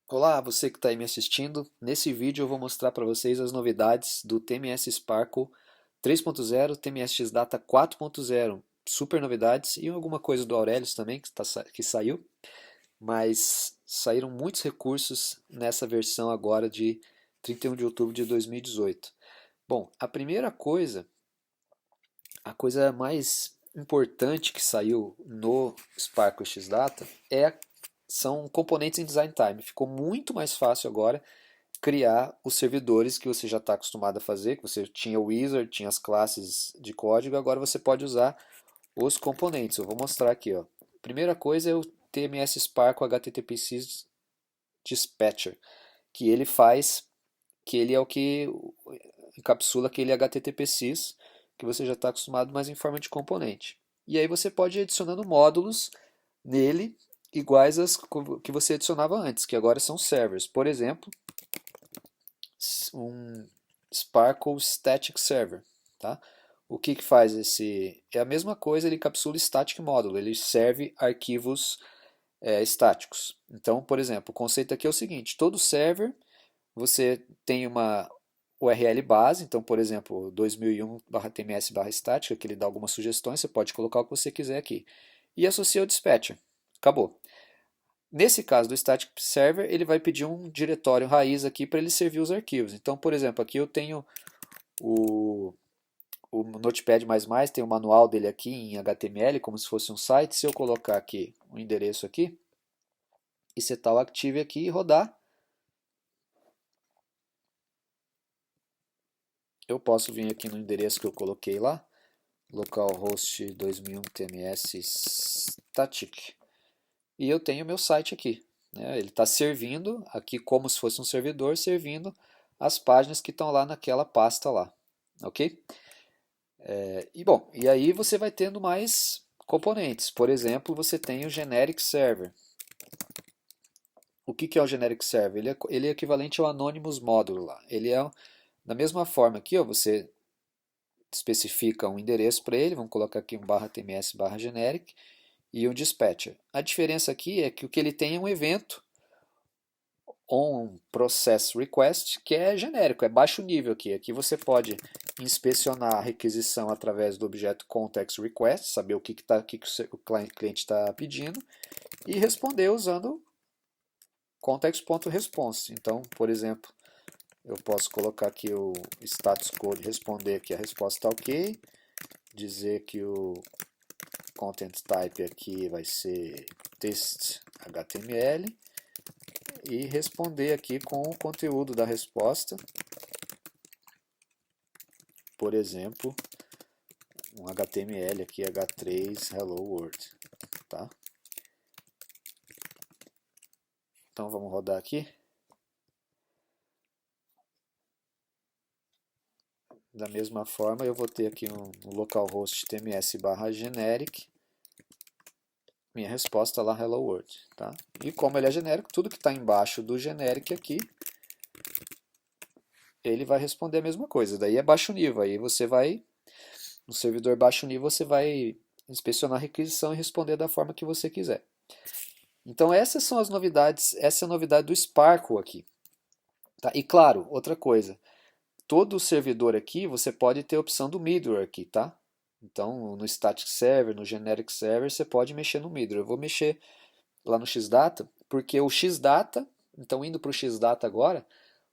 Olá, você que está aí me assistindo. Nesse vídeo eu vou mostrar para vocês as novidades do TMS Sparkle 3.0, TMS Data 4.0. Super novidades e alguma coisa do Aurelius também que saiu, mas saíram muitos recursos nessa versão agora de 31 de outubro de 2018. Bom, a coisa mais importante que saiu no Sparkle X Data são componentes em design time. Ficou muito mais fácil agora criar os servidores que você já está acostumado a fazer, que você tinha o wizard, tinha as classes de código, agora você pode usar os componentes. Eu vou mostrar aqui. Ó. Primeira coisa é o TMS Spark HTTP/SYS Dispatcher, que ele faz, que ele é o que encapsula aquele HTTP/SYS que você já está acostumado, mas em forma de componente. E aí você pode ir adicionando módulos nele iguais às que você adicionava antes, que agora são servers. Por exemplo, um Sparkle Static Server, tá? O que faz esse? É a mesma coisa, ele encapsula Static Module, ele serve arquivos estáticos. Então, por exemplo, o conceito aqui é o seguinte: todo server você tem uma URL base, então, por exemplo, 2001/tms/estática, que ele dá algumas sugestões, você pode colocar o que você quiser aqui. E associa o dispatcher. Acabou. Nesse caso do Static Server, ele vai pedir um diretório raiz aqui para ele servir os arquivos. Então, por exemplo, aqui eu tenho o, o Notepad++, tem o manual dele aqui em HTML, como se fosse um site. Se eu colocar aqui o endereço aqui, e setar o Active aqui e rodar, eu posso vir aqui no endereço que eu coloquei lá, localhost 2001 tms static, e eu tenho meu site aqui. Né? Ele está servindo aqui como se fosse um servidor, servindo as páginas que estão lá naquela pasta lá. Ok? E aí você vai tendo mais componentes. Por exemplo, você tem o Generic Server. O que é o Generic Server? Ele é equivalente ao Anonymous Módulo lá. Ele é da mesma forma aqui, ó, você especifica um endereço para ele, vamos colocar aqui um /tms/generic e um dispatcher. A diferença aqui é que o que ele tem é um evento on process request que é genérico, é baixo nível aqui. Aqui você pode inspecionar a requisição através do objeto context request, saber o que o cliente está pedindo e responder usando context.response. Então, por exemplo, eu posso colocar aqui o status code, responder que a resposta está ok, dizer que o content type aqui vai ser text HTML e responder aqui com o conteúdo da resposta, por exemplo, um HTML aqui, H3 Hello World, tá? Então vamos rodar aqui. Da mesma forma, eu vou ter aqui no localhost tms/generic minha resposta lá Hello World, tá? E como ele é genérico, tudo que está embaixo do generic aqui, ele vai responder a mesma coisa. Daí é baixo nível, aí você vai, no servidor baixo nível, você vai inspecionar a requisição e responder da forma que você quiser. Então essas são as novidades, essa é a novidade do Sparkle aqui. Tá? E claro, outra coisa, todo servidor aqui você pode ter a opção do middleware aqui, tá? Então no Static Server, no Generic Server, você pode mexer no middleware. Eu vou mexer lá no Xdata, porque o Xdata, então indo para o Xdata agora,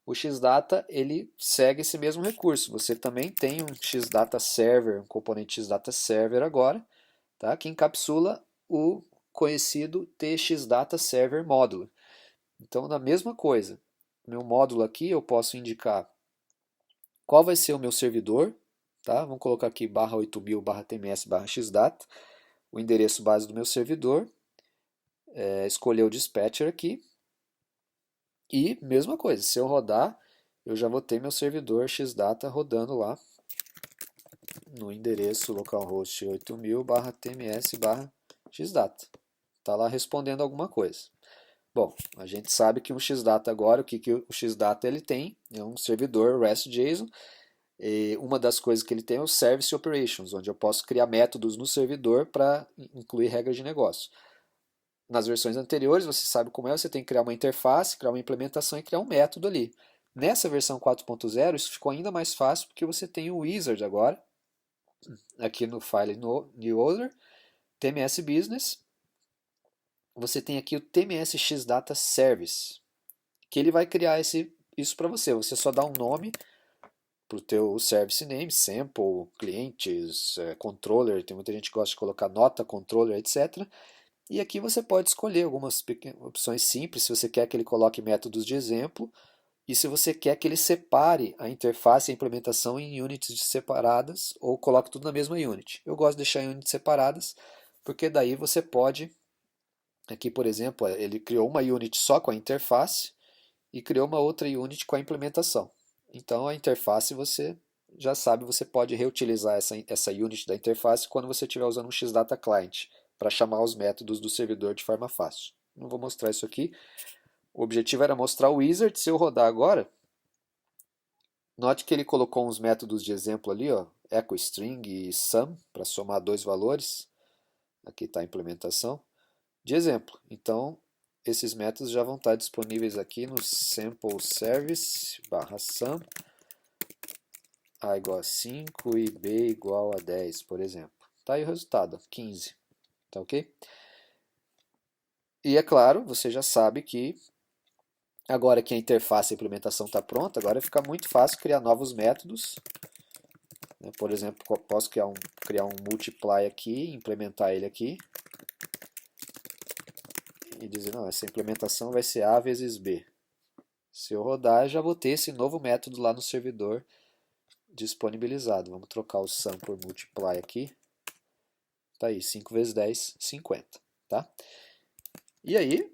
o Xdata ele segue esse mesmo recurso. Você também tem um Xdata Server, um componente Xdata Server agora, tá? Que encapsula o conhecido TXData Server Módulo. Então, na mesma coisa, meu módulo aqui eu posso indicar qual vai ser o meu servidor, tá? Vamos colocar aqui /8000/tms/xdata, o endereço base do meu servidor, escolher o dispatcher aqui e mesma coisa, se eu rodar, eu já vou ter meu servidor xdata rodando lá no endereço localhost 8000/tms/xdata. Está lá respondendo alguma coisa. Bom, a gente sabe que o Xdata agora, que o Xdata ele tem, é um servidor REST-JSON, e uma das coisas que ele tem é o Service Operations, onde eu posso criar métodos no servidor para incluir regras de negócio. nas versões anteriores, você sabe como é, você tem que criar uma interface, criar uma implementação e criar um método ali. Nessa versão 4.0, isso ficou ainda mais fácil porque você tem o wizard agora, aqui no File New Order, TMS Business, você tem aqui o TMS X-Data Service, que ele vai criar isso para você. Você só dá um nome para o teu service name, sample, clientes, controller, tem muita gente que gosta de colocar nota, controller, etc. E aqui você pode escolher algumas opções simples, se você quer que ele coloque métodos de exemplo, e se você quer que ele separe a interface e a implementação em units separadas, ou coloque tudo na mesma unit. Eu gosto de deixar em units separadas, porque daí você pode, aqui por exemplo, ele criou uma unit só com a interface, e criou uma outra unit com a implementação. Então a interface você já sabe, você pode reutilizar essa unit da interface quando você estiver usando um X-Data Client, para chamar os métodos do servidor de forma fácil. Não vou mostrar isso aqui. O objetivo era mostrar o wizard. Se eu rodar agora, note que ele colocou uns métodos de exemplo ali, ó, EchoString e Sum, para somar dois valores. Aqui está a implementação de exemplo. Então, esses métodos já vão estar disponíveis aqui no sample service /sum a igual a 5 e b igual a 10, por exemplo. Tá aí o resultado, 15. Tá ok? E é claro, você já sabe que agora que a interface e a implementação está pronta, agora fica muito fácil criar novos métodos. Por exemplo, posso criar um multiply aqui, implementar ele aqui. E dizer, não, essa implementação vai ser A vezes B. Se eu rodar, já vou ter esse novo método lá no servidor disponibilizado. Vamos trocar o sum por multiply aqui. Tá aí, 5 vezes 10, 50. Tá? E aí,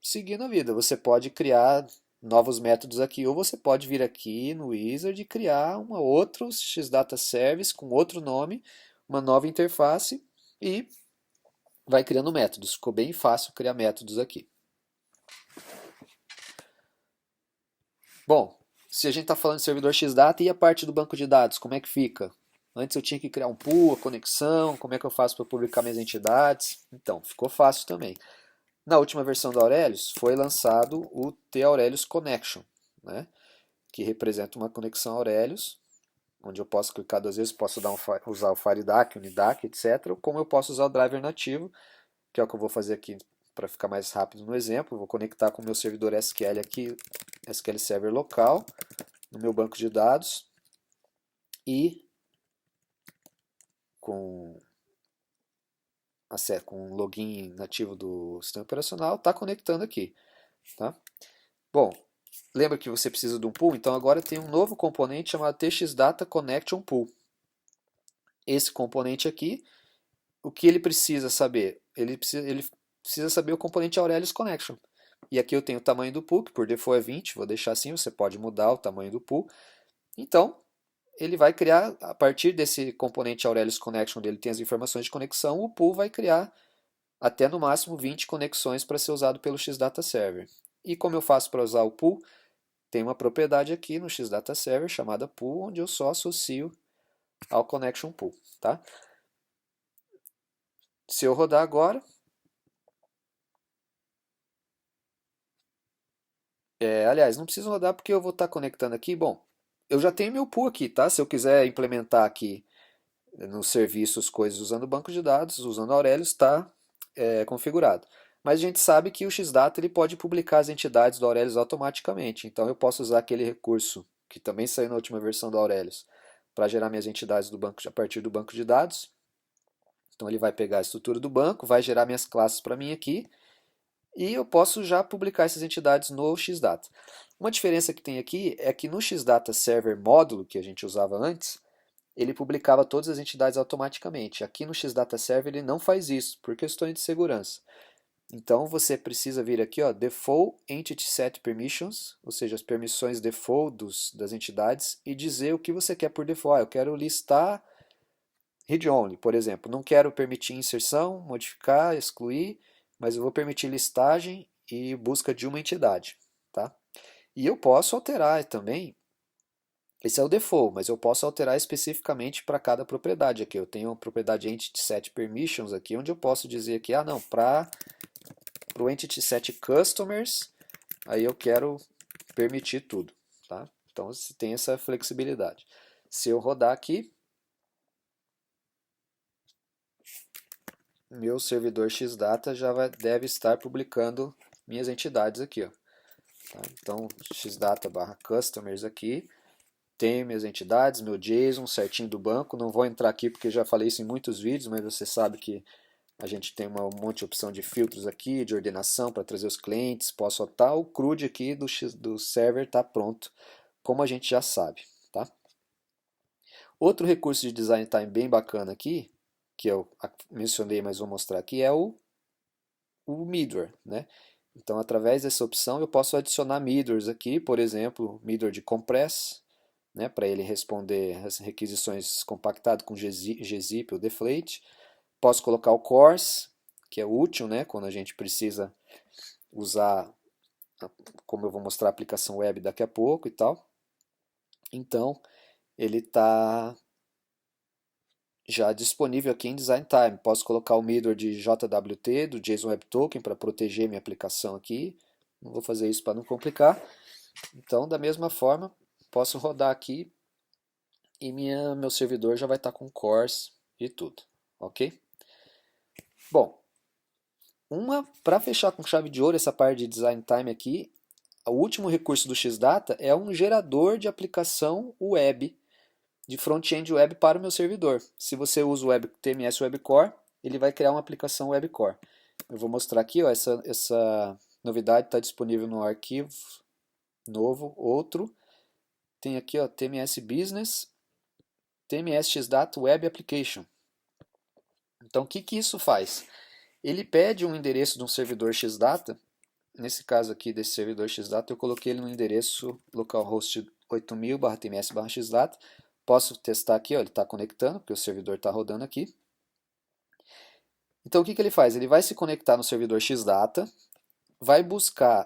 seguindo a vida, você pode criar novos métodos aqui, ou você pode vir aqui no Wizard e criar um outro X-Data Service com outro nome, uma nova interface e vai criando métodos. Ficou bem fácil criar métodos aqui. Bom, se a gente está falando de servidor X-Data, e a parte do banco de dados, como é que fica? Antes eu tinha que criar um pool, a conexão, como é que eu faço para publicar minhas entidades? Então, ficou fácil também. Na última versão do Aurelius foi lançado o T-Aurelius Connection, né? Que representa uma conexão Aurelius, onde eu posso clicar duas vezes, posso usar o FireDAC, Unidac, etc. Como eu posso usar o driver nativo, que é o que eu vou fazer aqui para ficar mais rápido no exemplo. Vou conectar com o meu servidor SQL aqui, SQL Server local, no meu banco de dados, e com o login nativo do sistema operacional, está conectando aqui. Tá? Bom, lembra que você precisa de um pool? Então agora tem um novo componente chamado TXData Connection Pool. Esse componente aqui, o que ele precisa saber? Ele precisa saber o componente Aurelius Connection. E aqui eu tenho o tamanho do pool, que por default é 20, vou deixar assim, você pode mudar o tamanho do pool. Então, ele vai criar, a partir desse componente Aurelius Connection, onde ele tem as informações de conexão, o pool vai criar até no máximo 20 conexões para ser usado pelo X-Data Server. E como eu faço para usar o pool? Tem uma propriedade aqui no X-Data Server chamada pool, onde eu só associo ao connection pool. Tá? Se eu rodar agora, aliás, não preciso rodar porque eu vou estar conectando aqui. Bom, eu já tenho meu pool aqui, tá? Se eu quiser implementar aqui nos serviços coisas usando banco de dados, usando Aurelius, está configurado. Mas a gente sabe que o Xdata ele pode publicar as entidades do Aurelius automaticamente. Então eu posso usar aquele recurso que também saiu na última versão do Aurelius para gerar minhas entidades do banco, a partir do banco de dados. Então ele vai pegar a estrutura do banco, vai gerar minhas classes para mim aqui e eu posso já publicar essas entidades no Xdata. Uma diferença que tem aqui é que no Xdata Server módulo que a gente usava antes, ele publicava todas as entidades automaticamente. Aqui no Xdata Server ele não faz isso, por questões de segurança. Então você precisa vir aqui, ó, Default Entity Set Permissions, ou seja, as permissões default das entidades, e dizer o que você quer por default. Eu quero listar read only, por exemplo. Não quero permitir inserção, modificar, excluir, mas eu vou permitir listagem e busca de uma entidade. Tá? E eu posso alterar também. Esse é o default, mas eu posso alterar especificamente para cada propriedade aqui. Eu tenho a propriedade Entity Set Permissions aqui, onde eu posso dizer que, não, para para o Entity Set Customers, aí eu quero permitir tudo, tá? Então você tem essa flexibilidade. Se eu rodar aqui, meu servidor Xdata deve estar publicando minhas entidades aqui, ó. Tá? Então, xdata/customers aqui, tem minhas entidades, meu JSON certinho do banco. Não vou entrar aqui porque já falei isso em muitos vídeos, mas você sabe que a gente tem um monte de opção de filtros aqui, de ordenação para trazer os clientes. Posso botar o CRUD aqui do server, está pronto, como a gente já sabe. Tá? Outro recurso de design time bem bacana aqui, que eu mencionei, mas vou mostrar aqui, é o middleware, né? Então, através dessa opção, eu posso adicionar middleware aqui, por exemplo, middleware de compress, né, para ele responder as requisições compactado com gzip ou deflate. Posso colocar o CORS, que é útil, né, quando a gente precisa usar, como eu vou mostrar a aplicação web daqui a pouco e tal. Então, ele está já disponível aqui em Design Time. Posso colocar o middleware de JWT, do JSON Web Token, para proteger minha aplicação aqui. Não vou fazer isso para não complicar. Então, da mesma forma, posso rodar aqui e meu servidor já vai estar com cores e tudo, ok? Bom, para fechar com chave de ouro essa parte de Design Time aqui, o último recurso do Xdata é um gerador de aplicação web, de front-end web para o meu servidor. Se você usa o TMS Web Core, ele vai criar uma aplicação Web Core. Eu vou mostrar aqui, ó, essa novidade está disponível no arquivo novo, outro. Tem aqui, ó, TMS Business, TMS Xdata Web Application. Então, o que isso faz? Ele pede um endereço de um servidor Xdata. Nesse caso aqui desse servidor Xdata, eu coloquei ele no endereço localhost 8000/tms/xdata. Posso testar aqui, ó, ele está conectando, porque o servidor está rodando aqui. Então, o que ele faz? Ele vai se conectar no servidor Xdata, vai buscar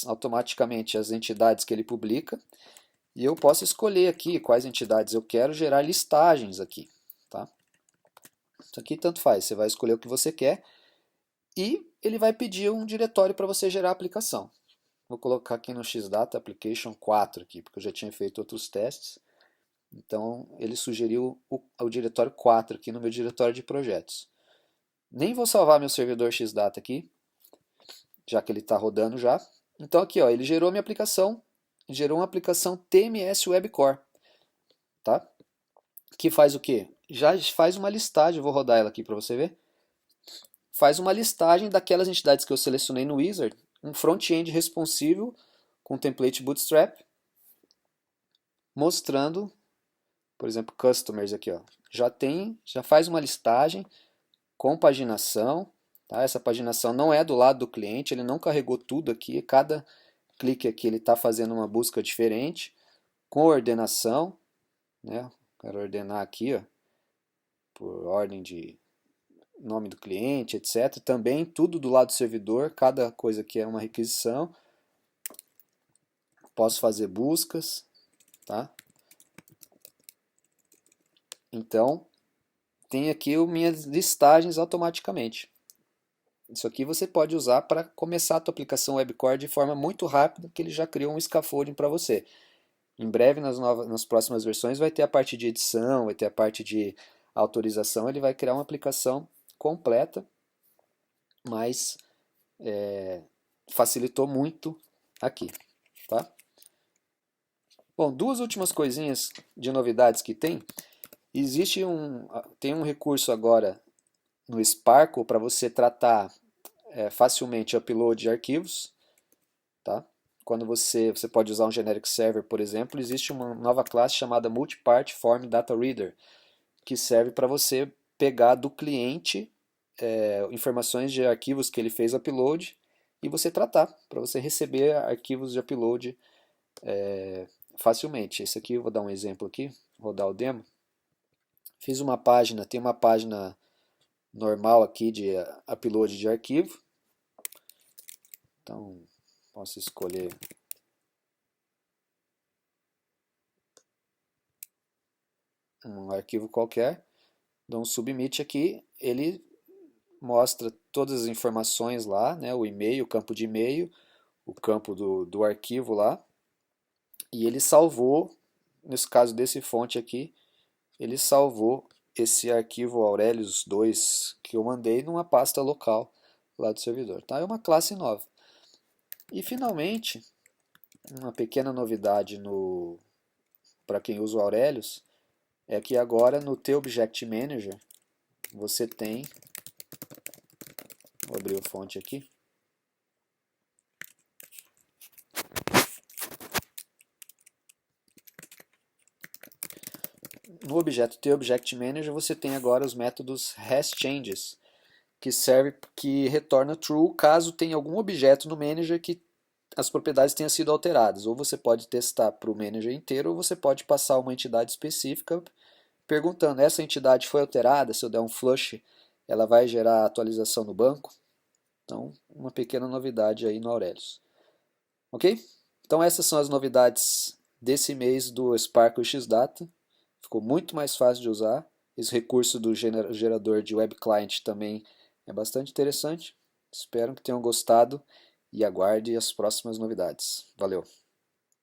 automaticamente as entidades que ele publica, e eu posso escolher aqui quais entidades eu quero, gerar listagens aqui. Tá? Isso aqui tanto faz, você vai escolher o que você quer, e ele vai pedir um diretório para você gerar a aplicação. Vou colocar aqui no Xdata Application 4, aqui, porque eu já tinha feito outros testes. Então, ele sugeriu o diretório 4 aqui no meu diretório de projetos. Nem vou salvar meu servidor Xdata aqui, já que ele está rodando já. Então, aqui, ó, ele gerou minha aplicação, gerou uma aplicação TMS Web Core. Tá? Que faz o quê? Já faz uma listagem, eu vou rodar ela aqui para você ver. Faz uma listagem daquelas entidades que eu selecionei no Wizard, um front-end responsivo com template Bootstrap, mostrando, por exemplo, customers aqui, ó. Já faz uma listagem com paginação, tá? Essa paginação não é do lado do cliente, ele não carregou tudo aqui, cada clique aqui ele está fazendo uma busca diferente, com ordenação, né? Quero ordenar aqui, ó, por ordem de nome do cliente, etc. Também tudo do lado do servidor, cada coisa aqui é uma requisição. Posso fazer buscas, tá? Então, tem aqui as minhas listagens automaticamente. Isso aqui você pode usar para começar a tua aplicação WebCore de forma muito rápida, que ele já criou um scaffolding para você. Em breve, nas próximas versões, vai ter a parte de edição, vai ter a parte de autorização, ele vai criar uma aplicação completa, mas facilitou muito aqui. Tá? Bom, duas últimas coisinhas de novidades que tem. Tem um recurso agora no Sparkle para você tratar facilmente upload de arquivos. Tá? Quando você pode usar um generic server, por exemplo, existe uma nova classe chamada Multipart Form Data Reader, que serve para você pegar do cliente informações de arquivos que ele fez upload e você tratar, para você receber arquivos de upload facilmente. Esse aqui eu vou dar um exemplo aqui, vou rodar o demo. Fiz uma página, tem uma página normal aqui de upload de arquivo. Então, posso escolher um arquivo qualquer, dou um submit aqui, ele mostra todas as informações lá, né? O e-mail, o campo de e-mail, o campo do arquivo lá. E ele salvou, nesse caso desse fonte aqui, ele salvou esse arquivo Aurelius 2 que eu mandei numa pasta local lá do servidor. Tá? É uma classe nova. E finalmente, uma pequena novidade para quem usa o Aurelius é que agora no teu Object Manager você tem, vou abrir o fonte aqui, no objeto teu Object Manager você tem agora os métodos hasChanges, que retorna true caso tenha algum objeto no manager que as propriedades tenham sido alteradas. Ou você pode testar para o manager inteiro, ou você pode passar uma entidade específica perguntando, essa entidade foi alterada? Se eu der um flush, ela vai gerar atualização no banco? Então, uma pequena novidade aí no Aurelius. Ok? Então essas são as novidades desse mês do Spark Xdata. Ficou muito mais fácil de usar. Esse recurso do gerador de web client também é bastante interessante. Espero que tenham gostado e aguarde as próximas novidades. Valeu!